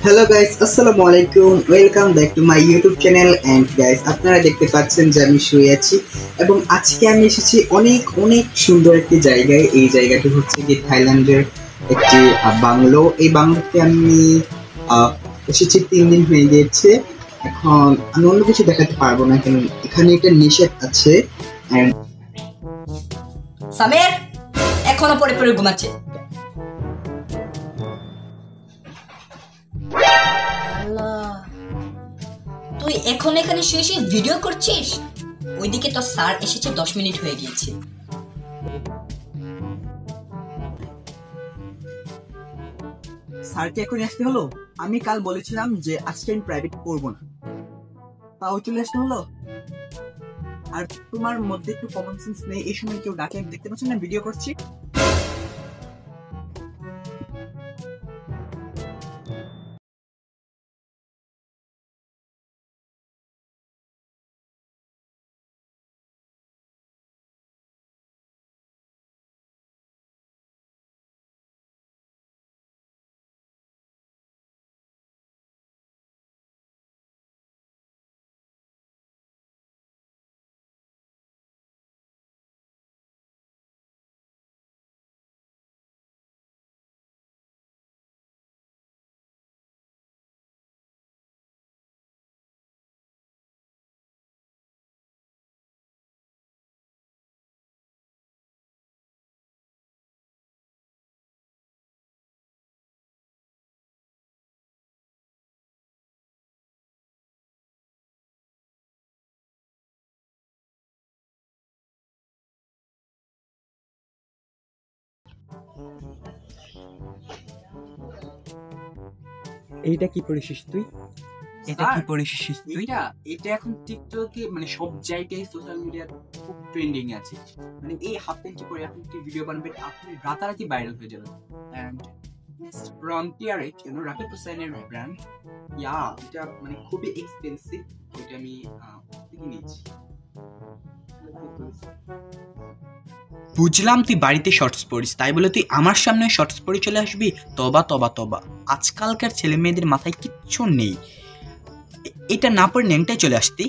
Hello guys, আসসালামু আলাইকুম। Welcome back to my YouTube channel. And guys, আপনারা দেখতে পাচ্ছেন যে আমি শুয়ে আছি এবং আজকে আমি এসেছি অনেক অনেক সুন্দর একটি জায়গায়। এই জায়গাটি হচ্ছে কি থাইল্যান্ডের একটি বাংলো। এই বাংলোতে আমি আহ, এসেছি 3 দিন হয়ে গিয়েছে। এখন আমি অন্য কিছু দেখাতে পারবো না, কারণ এখানে একটা নিষেধ আছে। অ্যান্ড সামের এখনো পড়ে পড়ে ঘুমাচ্ছে। আল্লাহ, তুই এখন এখানে শুয়ে শুয়ে ভিডিও করছিস? ওইদিকে তো স্যার এসেছে, 10 মিনিট হয়ে গিয়েছে। স্যারকে এখন আসতে হলো? আমি কাল বলেছিলাম যে আজকে আমি প্রাইভেট পড়বো না, তাও চলে আসতে হলো। আর তোমার মধ্যে একটু কমন সেন্স নেই। এই সময় কেউ ডাকে, দেখতে পাচ্ছ না ভিডিও করছি। এইটা কি পড়েছিস তুই? এটা কি পড়েছিস তুই? এটা এখন টিকটকে মানে সব জায়গায় সোশ্যাল মিডিয়া খুব ট্রেন্ডিং আছে। মানে এই হাফ প্যান্ট পরে আপনি একটি ভিডিও বানাবেন, আপনি রাতারাতি ভাইরাল হয়ে যাবেন। এন্ড ফ্রম টিআরএইচ রাকিব হুসাইনের ব্র্যান্ড। এটা মানে খুবই এক্সপেন্সিভ। এটা আমি থেকে নিয়েছি। বুঝলাম তুই বাড়িতে শর্টস পড়িস, তাই বলে তুই আমার সামনে শর্টস পরে চলে আসবি? তবা তবা তবা, আজকালকার ছেলে মেয়েদের মাথায় কিচ্ছু নেই। এটা না পড়ে ন্যাংটাই চলে আসতি।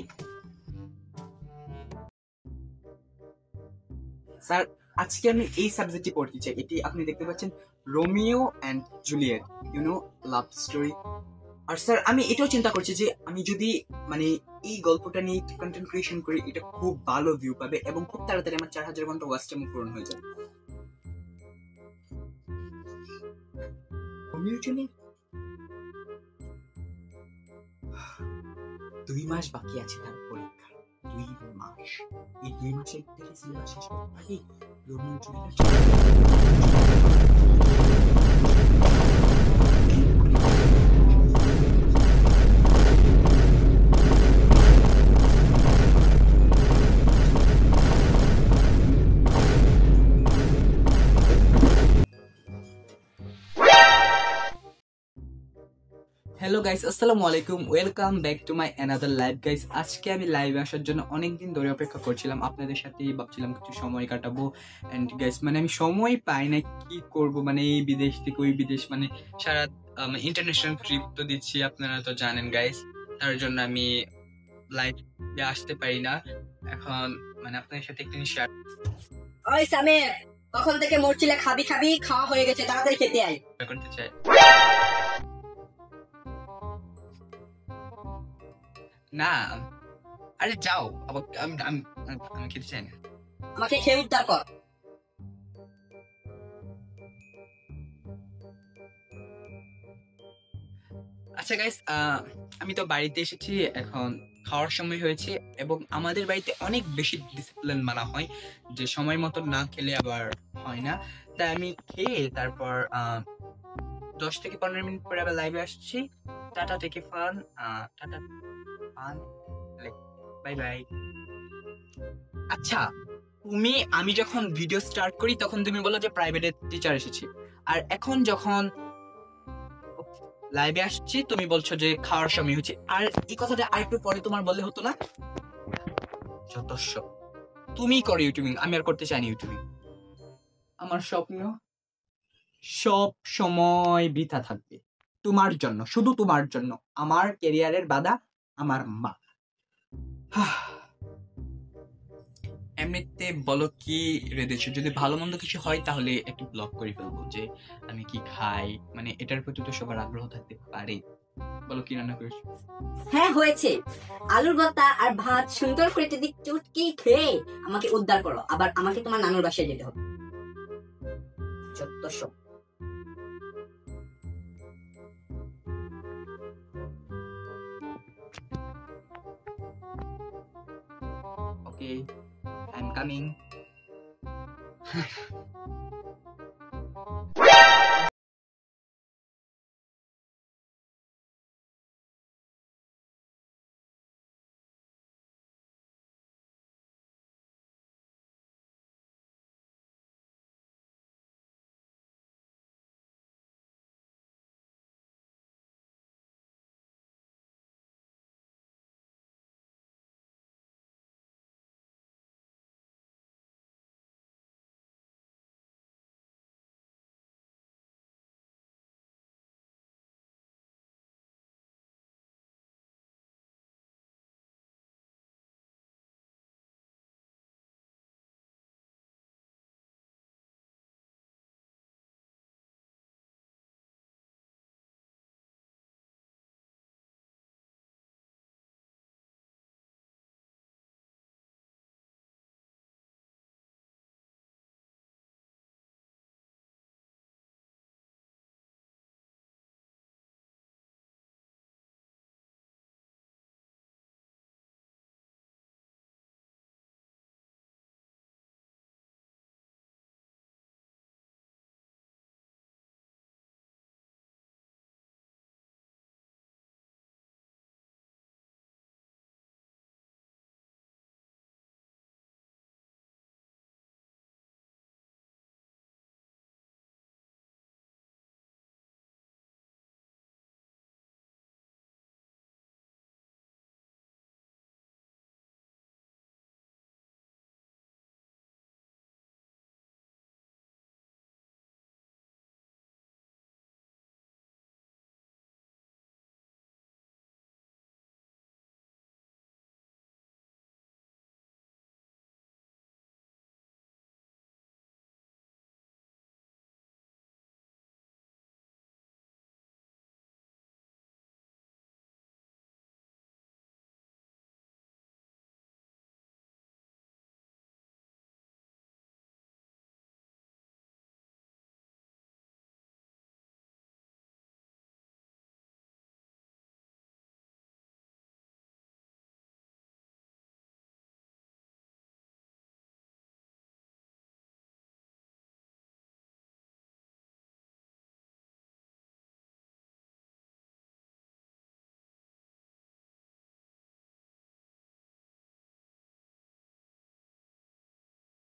স্যার, আজকে আমি এই সাবজেক্টটি পড়তে চাই। এটি আপনি দেখতে পাচ্ছেন, Romeo and Juliet, love story. আর স্যার, আমি এটাও চিন্তা করছি যে আমি যদি মানে এই গল্পটা নিয়ে কন্টেন্ট ক্রিয়েশন করি, এটা খুব ভালো ভিউ পাবে এবং খুব তাড়াতাড়ি আমার 4000 ঘন্টা ওয়াচ টাইম পূরণ হয়ে যাবে। রোমিও জুলিয়েট 2 মাস বাকি আছে তার পরীক্ষা। 2 মাস। এই 2 মাসের ভিতরে সিলেবাস শেষ করতে পারি। রোমিও জুলিয়েট হ্যালো গাইস, আসসালামু আলাইকুম। Welcome back to my another live guys. আজকে আমি লাইভে আসার জন্য অনেকদিন ধরে অপেক্ষা করছিলাম। আপনাদের সাথেই ভাবছিলাম কিছু সময় কাটাবো। এন্ড গাইস, মানে আমি সময় পাই না, কি করব। মানে এই বিদেশ থেকে ওই বিদেশ, মানে সারা ইন্টারন্যাশনাল ট্রিপ তো দিচ্ছি, আপনারা তো জানেন গাইস। তার জন্য আমি লাইভে আসতে পারি না। এখন মানে আপনাদের সাথে একটু শেয়ার ওই সামের, কখন থেকে মরছিলে? খাবি খাবি, খাওয়া হয়ে গেছে, তাড়াতাড়ি খেতে আয়। করতে চাই। না, আরে যাও, আবার আমি আমি আমি খেতে চাই না। আমাকে খেয়ে উদ্ধার কর। আচ্ছা গাইস, আমি তো বাড়িতে এসেছি, এখন খাওয়ার সময় হয়েছে এবং আমাদের বাড়িতে অনেক বেশি ডিসিপ্লিন মানা হয়, যে সময় মতো না খেলে আবার হয় না। তাই আমি খেয়ে তারপর 10 থেকে 15 মিনিট পরে আবার লাইভে আসছি। টাটা, টেকে fun. Tata fun, bye bye. আচ্ছা, আমি যখন ভিডিও স্টার্ট করি তখন তুমি বলো যে প্রাইভেটের টিচার এসেছি, আর এখন যখন লাইভে আসছি তুমি বলছো যে খাওয়ার সময় হচ্ছে। আর এই কথাটা আরেকটু পরে তোমার বললে হতো না? যথেষ্ট। তুমি করো ইউটিউবিং, আমি আর করতে চাই না ইউটিউবিং। আমার স্বপ্ন সব সময় বৃথা থাকবে। তোমার জন্য, শুধু তোমার জন্য। আমার ক্যারিয়ারের বাধা আমার মা। এমনিতে বলো কি রেঁধেছো? যদি ভালো মন্দ কিছু হয় তাহলে একটু ব্লগ করে ফেলবো যে আমি কি খাই, মানে এটার প্রতি তো সবার আগ্রহ থাকতে পারে। বলো কি রান্না করেছো? হ্যাঁ হয়েছে, আলুর ভর্তা আর ভাত সুন্দর করে যদি চুটকি খেয়ে আমাকে উদ্ধার করো, আবার আমাকে তোমার নানুর বাসায় যেতে হবে। যত সব। ওকে, আই এম কামিং।